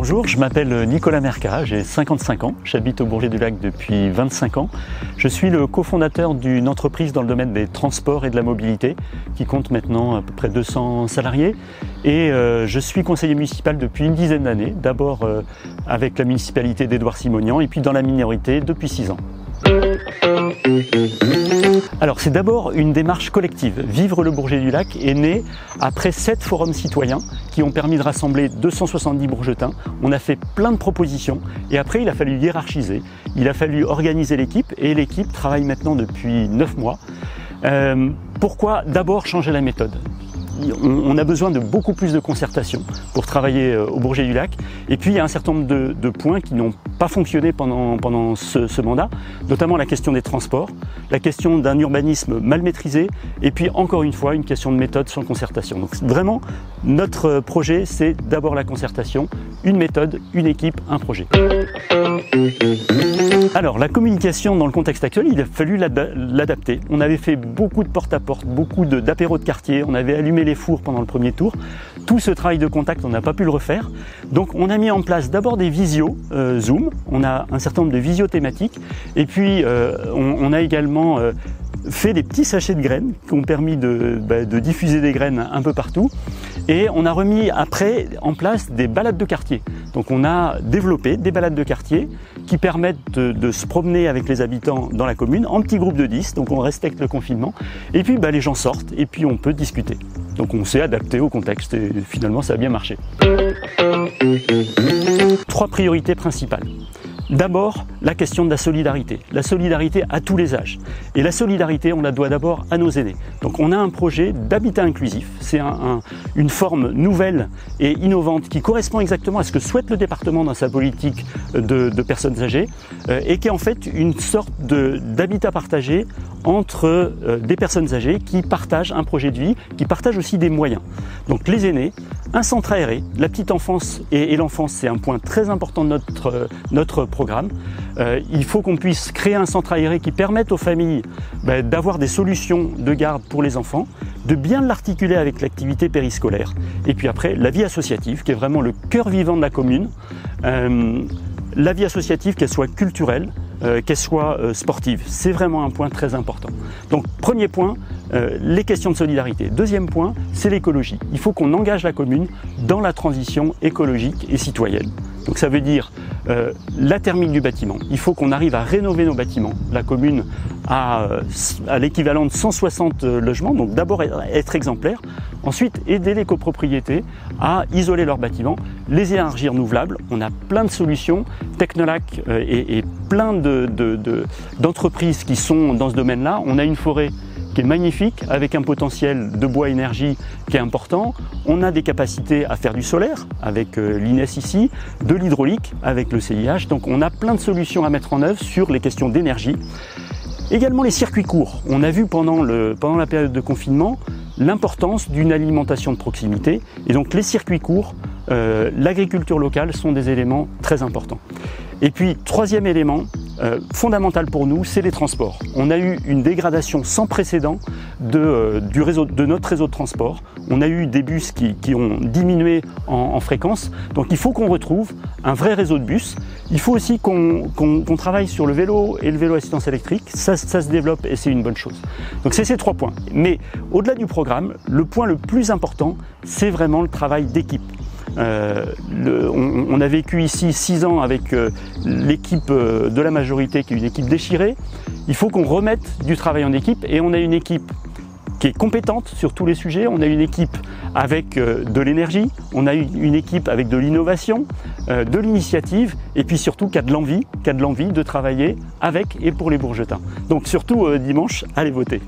Bonjour, je m'appelle Nicolas Merca, j'ai 55 ans, j'habite au Bourget-du-Lac depuis 25 ans. Je suis le cofondateur d'une entreprise dans le domaine des transports et de la mobilité qui compte maintenant à peu près 200 salariés et je suis conseiller municipal depuis une dizaine d'années, d'abord avec la municipalité d'Édouard-Simonian et puis dans la minorité depuis 6 ans. Alors c'est d'abord une démarche collective. Vivre le Bourget-du-Lac est né après 7 forums citoyens qui ont permis de rassembler 270 Bourgetins. On a fait plein de propositions et après il a fallu hiérarchiser, il a fallu organiser l'équipe et l'équipe travaille maintenant depuis 9 mois. Pourquoi d'abord changer la méthode ? On a besoin de beaucoup plus de concertation pour travailler au Bourget-du-Lac. Et puis il y a un certain nombre de points qui n'ont pas fonctionné pendant ce mandat, notamment la question des transports, la question d'un urbanisme mal maîtrisé, et puis encore une fois une question de méthode sans concertation. Donc vraiment, notre projet, c'est d'abord la concertation, une méthode, une équipe, un projet. Alors la communication dans le contexte actuel, il a fallu l'adapter. On avait fait beaucoup de porte-à-porte, beaucoup d'apéros de quartier, on avait allumé les fours pendant le premier tour. Tout ce travail de contact, on n'a pas pu le refaire. Donc on a mis en place d'abord des visios Zoom, on a un certain nombre de visios thématiques, et puis on a également fait des petits sachets de graines qui ont permis de diffuser des graines un peu partout. Et on a remis après en place des balades de quartier. Donc on a développé des balades de quartier qui permettent de se promener avec les habitants dans la commune en petits groupes de 10, donc on respecte le confinement. Et puis les gens sortent et puis on peut discuter. Donc on s'est adapté au contexte et finalement ça a bien marché. 3 priorités principales. D'abord, la question de la solidarité à tous les âges. Et la solidarité, on la doit d'abord à nos aînés. Donc on a un projet d'habitat inclusif, c'est une forme nouvelle et innovante qui correspond exactement à ce que souhaite le département dans sa politique de personnes âgées et qui est en fait une sorte d'habitat partagé entre des personnes âgées qui partagent un projet de vie, qui partagent aussi des moyens. Donc les aînés, un centre aéré, la petite enfance et l'enfance, c'est un point très important de notre programme. Il faut qu'on puisse créer un centre aéré qui permette aux familles d'avoir des solutions de garde pour les enfants, de bien l'articuler avec l'activité périscolaire. Et puis après, la vie associative, qui est vraiment le cœur vivant de la commune. La vie associative, qu'elle soit culturelle, qu'elle soit sportive, c'est vraiment un point très important. Donc premier point, les questions de solidarité. Deuxième point, c'est l'écologie. Il faut qu'on engage la commune dans la transition écologique et citoyenne. Donc ça veut dire la thermique du bâtiment. Il faut qu'on arrive à rénover nos bâtiments. La commune a l'équivalent de 160 logements, donc d'abord être exemplaire. Ensuite, aider les copropriétés à isoler leurs bâtiments, les énergies renouvelables. On a plein de solutions. Technolac et plein d'entreprises qui sont dans ce domaine-là. On a une forêt qui est magnifique, avec un potentiel de bois énergie qui est important. On a des capacités à faire du solaire, avec l'INES ici, de l'hydraulique, avec le CIH. Donc on a plein de solutions à mettre en œuvre sur les questions d'énergie. Également les circuits courts. On a vu pendant la période de confinement l'importance d'une alimentation de proximité. Et donc les circuits courts, l'agriculture locale sont des éléments très importants. Et puis, troisième élément fondamental pour nous, c'est les transports. On a eu une dégradation sans précédent de notre réseau de transport. On a eu des bus qui ont diminué en fréquence. Donc il faut qu'on retrouve un vrai réseau de bus. Il faut aussi qu'on travaille sur le vélo et le vélo assistance électrique. Ça se développe et c'est une bonne chose. Donc c'est ces 3 points. Mais au-delà du programme, le point le plus important, c'est vraiment le travail d'équipe. On a vécu ici 6 ans avec l'équipe de la majorité qui est une équipe déchirée. Il faut qu'on remette du travail en équipe et on a une équipe qui est compétente sur tous les sujets. On a une équipe avec de l'énergie, on a une équipe avec de l'innovation, de l'initiative et puis surtout qui a de l'envie de travailler avec et pour les Bourgetins. Donc surtout dimanche, allez voter.